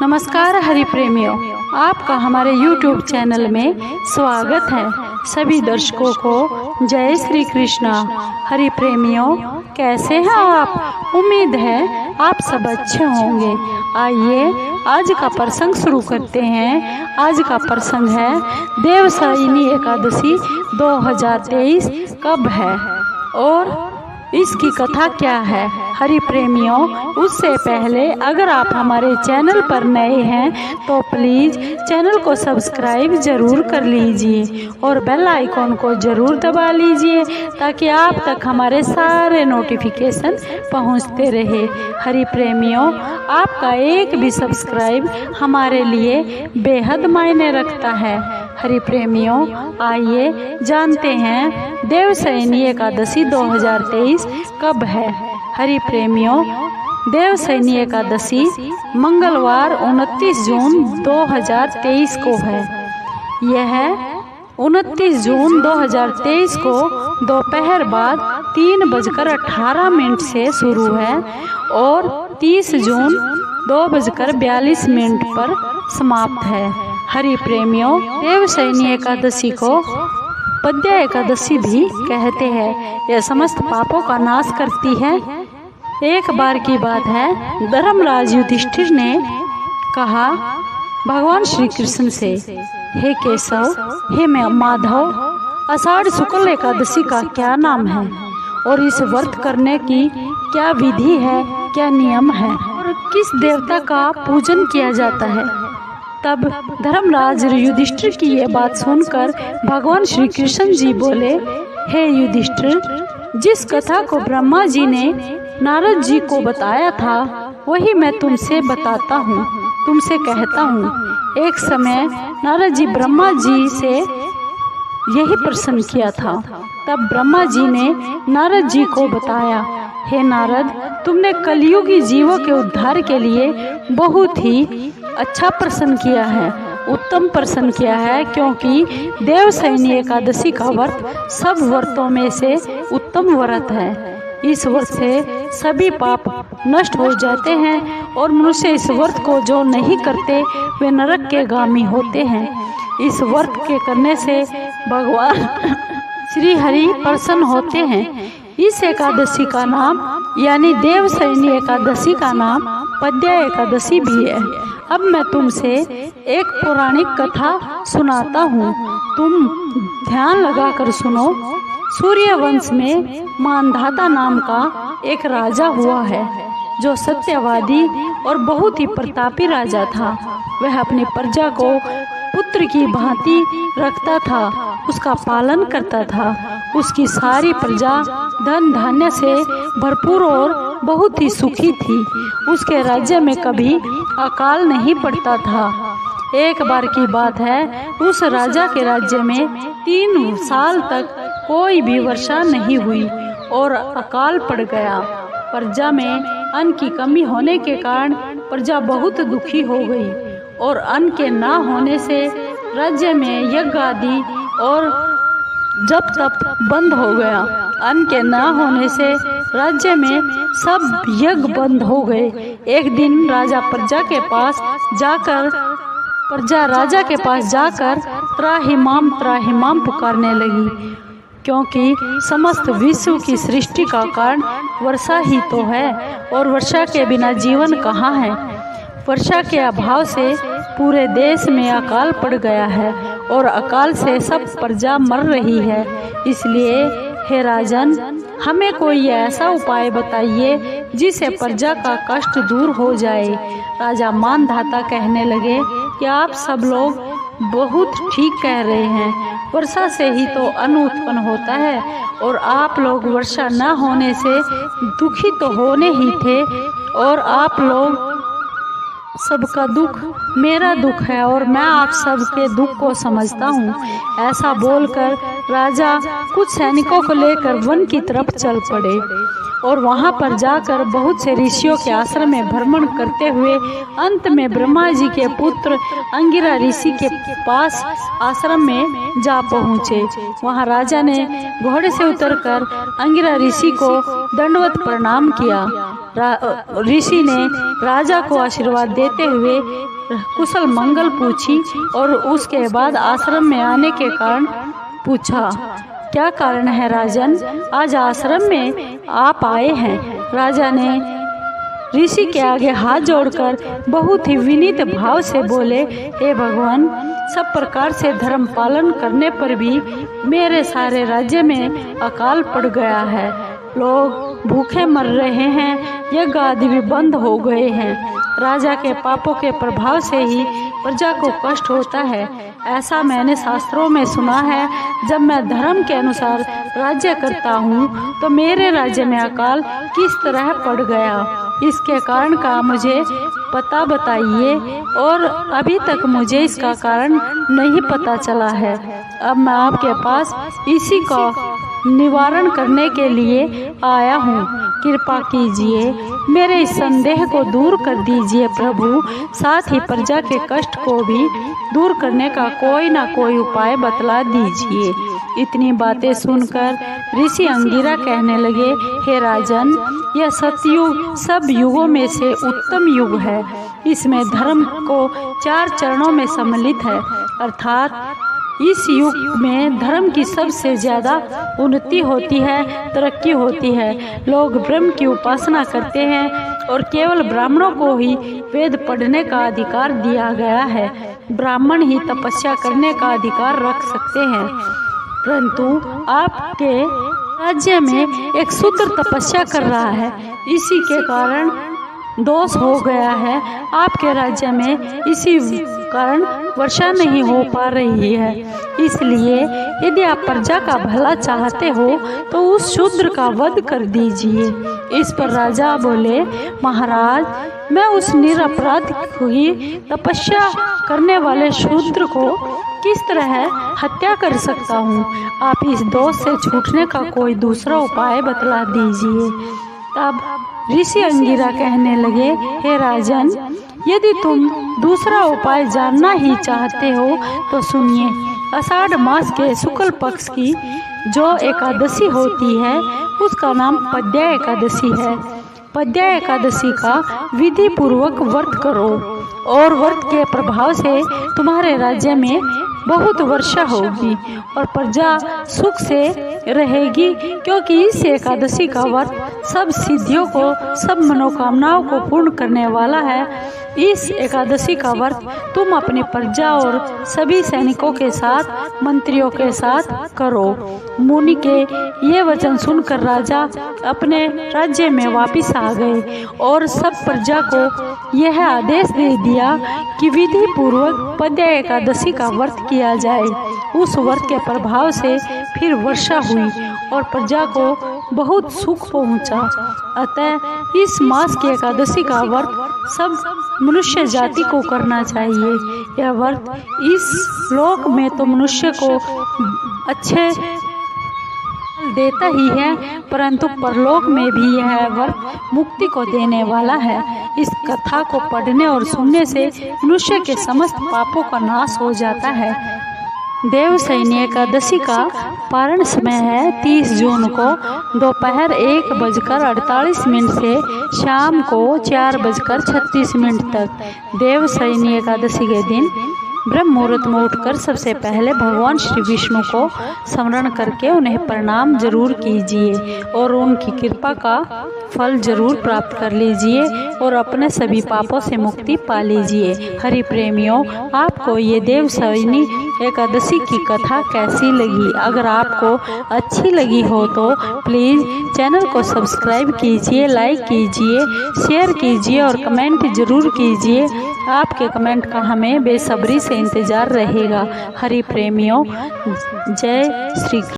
नमस्कार हरि प्रेमियों, आपका हमारे YouTube चैनल में स्वागत है। सभी दर्शकों को जय श्री कृष्णा। हरि प्रेमियों, कैसे हैं आप? उम्मीद है आप सब अच्छे होंगे। आइए आज का प्रसंग शुरू करते हैं। आज का प्रसंग है देवशयनी एकादशी 2023 कब है और इसकी कथा क्या है। हरि प्रेमियों, उससे पहले अगर आप हमारे चैनल पर नए हैं तो प्लीज़ चैनल को सब्सक्राइब ज़रूर कर लीजिए और बेल आइकॉन को ज़रूर दबा लीजिए ताकि आप तक हमारे सारे नोटिफिकेशन पहुंचते रहे। हरि प्रेमियों, आपका एक भी सब्सक्राइब हमारे लिए बेहद मायने रखता है। हरि प्रेमियों, आइए जानते हैं देवशयनी एकादशी 2023 कब है। हरि प्रेमियों, देवशयनी एकादशी मंगलवार 29 जून 2023 को है। यह 29 जून 2023 को दोपहर बाद 3:18 से शुरू है और 30 जून 2:42 पर समाप्त है। हरि प्रेमियों, देवशयनी एकादशी को पद्या एकादशी भी कहते हैं। यह समस्त पापों का नाश करती है। एक बार की बात है, धर्मराज युधिष्ठिर ने कहा भगवान श्री कृष्ण से, हे केशव, हे माधव, आषाढ़ शुक्ल एकादशी का क्या नाम है और इस व्रत करने की क्या विधि है, क्या नियम है और किस देवता का पूजन किया जाता है। तब धर्मराज युधिष्ठिर की ये बात सुनकर भगवान श्री कृष्ण जी बोले, हे युधिष्ठिर, जिस कथा को ब्रह्मा जी ने नारद जी को बताया था वही मैं तुमसे बताता हूँ, तुमसे कहता हूँ। एक समय नारद जी ब्रह्मा जी से यही प्रश्न किया था। तब ब्रह्मा जी ने नारद जी को बताया, हे नारद, तुमने कलियुगी जीवों के उद्धार के लिए बहुत ही अच्छा प्रश्न किया है, उत्तम प्रश्न किया है, क्योंकि देवशयनी एकादशी का व्रत सब व्रतों में से उत्तम व्रत है। इस व्रत से सभी पाप नष्ट हो जाते हैं और मनुष्य इस व्रत को जो नहीं करते वे नरक के गामी होते हैं। इस व्रत के करने से भगवान श्री हरि प्रसन्न होते हैं। इस एकादशी का नाम यानी देवशयनी एकादशी का नाम पद्या एकादशी भी है। अब मैं तुमसे एक पौराणिक कथा सुनाता हूँ, तुम ध्यान लगाकर सुनो। सूर्य वंश में मानधाता नाम का एक राजा हुआ है जो सत्यवादी और बहुत ही प्रतापी राजा था। वह अपनी प्रजा को पुत्र की भांति रखता था, उसका पालन करता था। उसकी सारी प्रजा धन धान्य से भरपूर और बहुत ही सुखी थी। उसके राज्य में कभी अकाल नहीं पड़ता था। एक बार की बात है, उस राजा के राज्य में 3 साल तक कोई भी वर्षा नहीं हुई और अकाल पड़ गया। प्रजा में अन्न की कमी होने के कारण प्रजा बहुत दुखी हो गई और अन्न के ना होने से राज्य में यज्ञ आदि और जप तप बंद हो गया। अन्न के ना होने से राज्य में सब यज्ञ बंद हो गए। एक दिन राजा प्रजा के पास जाकर त्राहिमाम त्राहिमाम पुकारने लगी, क्योंकि समस्त विश्व की सृष्टि का कारण वर्षा ही तो है और वर्षा के बिना जीवन कहाँ है। वर्षा के अभाव से पूरे देश में अकाल पड़ गया है और अकाल से सब प्रजा मर रही है। इसलिए हे राजन, हमें कोई ऐसा उपाय बताइए जिससे प्रजा का कष्ट दूर हो जाए। राजा मानधाता कहने लगे कि आप सब लोग बहुत ठीक कह रहे हैं। वर्षा से ही तो अन्न उत्पन्न होता है और आप लोग वर्षा न होने से दुखी तो होने ही थे और आप लोग सबका दुख मेरा दुख है और मैं आप सबके दुख को समझता हूँ। ऐसा बोलकर राजा कुछ सैनिकों को लेकर वन की तरफ चल पड़े। और वहाँ पर जाकर बहुत से ऋषियों के आश्रम में भ्रमण करते हुए अंत में ब्रह्मा जी के पुत्र अंगिरा ऋषि के पास आश्रम में जा पहुँचे। वहाँ राजा ने घोड़े से उतरकर अंगिरा ऋषि को दंडवत प्रणाम किया। ऋषि ने राजा को आशीर्वाद देते हुए कुशल मंगल पूछी और उसके बाद आश्रम में आने के कारण पूछा, क्या कारण है राजन, आज आश्रम में आप आए हैं। राजा ने ऋषि के आगे हाथ जोड़कर बहुत ही विनीत भाव से बोले, हे भगवान, सब प्रकार से धर्म पालन करने पर भी मेरे सारे राज्य में अकाल पड़ गया है। लोग भूखे मर रहे हैं, यज्ञ आदि भी बंद हो गए हैं। राजा के पापों के प्रभाव से ही प्रजा को कष्ट होता है, ऐसा मैंने शास्त्रों में सुना है। जब मैं धर्म के अनुसार राज्य करता हूँ तो मेरे राज्य में अकाल किस तरह पड़ गया, इसके कारण का मुझे पता बताइए, और अभी तक मुझे इसका कारण नहीं पता चला है। अब मैं आपके पास इसी का निवारण करने के लिए आया हूँ, कृपा कीजिए, मेरे इस संदेह को दूर कर दीजिए प्रभु। साथ ही प्रजा के कष्ट को भी दूर करने का कोई ना कोई उपाय बतला दीजिए। इतनी बातें सुनकर ऋषि अंगिरा कहने लगे, हे राजन, यह सतयुग सब युगों में से उत्तम युग है। इसमें धर्म को 4 चरणों में सम्मिलित है, अर्थात इस युग में धर्म की सबसे ज्यादा उन्नति होती है, तरक्की होती है। लोग ब्रह्म की उपासना करते हैं और केवल ब्राह्मणों को ही वेद पढ़ने का अधिकार दिया गया है। ब्राह्मण ही तपस्या करने का अधिकार रख सकते हैं, परंतु आपके राज्य में एक शूद्र तपस्या कर रहा है, इसी के कारण दोष हो गया है। आपके राज्य में इसी कारण वर्षा नहीं हो पा रही है। इसलिए यदि आप प्रजा का भला चाहते हो तो उस शूद्र का वध कर दीजिए। इस पर राजा बोले, महाराज, मैं उस निरपराध ही तपस्या करने वाले शूद्र को किस तरह हत्या कर सकता हूँ। आप इस दोष से छूटने का कोई दूसरा उपाय बतला दीजिए। तब ऋषि अंगिरा कहने लगे, हे राजन, यदि तुम दूसरा उपाय जानना ही चाहते हो तो सुनिए। आषाढ़ मास के शुक्ल पक्ष की जो एकादशी होती है उसका नाम पद्या एकादशी है। पद्या एकादशी का विधि पूर्वक व्रत करो और व्रत के प्रभाव से तुम्हारे राज्य में बहुत वर्षा होगी और प्रजा सुख से रहेगी, क्योंकि इस एकादशी का व्रत सब सिद्धियों को, सब मनोकामनाओं को पूर्ण करने वाला है। इस एकादशी का व्रत तुम अपनी प्रजा और सभी सैनिकों के साथ, मंत्रियों के साथ करो। मुनि के ये वचन सुनकर राजा अपने राज्य में वापिस आ गए और सब प्रजा को यह आदेश दे दिया कि विधि पूर्वक पद्या एकादशी का व्रत किया जाए। उस व्रत के प्रभाव से फिर वर्षा हुई और प्रजा को बहुत सुख पहुंचा। अतः इस मास की एकादशी का व्रत सब मनुष्य जाति को करना चाहिए। यह व्रत इस लोक में तो मनुष्य को अच्छे देता ही है, परंतु परलोक में भी यह व्रत मुक्ति को देने वाला है। इस कथा को पढ़ने और सुनने से मनुष्य के समस्त पापों का नाश हो जाता है। देवशयनी एकादशी का पारण समय है 30 जून को दोपहर 1:48 से शाम को 4:36 तक। देवशयनी एकादशी के दिन ब्रह्म मुहूर्त में उठकर सबसे पहले भगवान श्री विष्णु को स्मरण करके उन्हें प्रणाम जरूर कीजिए और उनकी कृपा का फल जरूर प्राप्त कर लीजिए और अपने सभी पापों से मुक्ति पा लीजिए। हरि प्रेमियों, आपको ये देवशयनी एकादशी की कथा कैसी लगी? अगर आपको अच्छी लगी हो तो प्लीज़ चैनल को सब्सक्राइब कीजिए, लाइक कीजिए, शेयर कीजिए और कमेंट जरूर कीजिए। आपके कमेंट का हमें बेसब्री से इंतज़ार रहेगा। हरि प्रेमियों, जय श्री कृष्ण।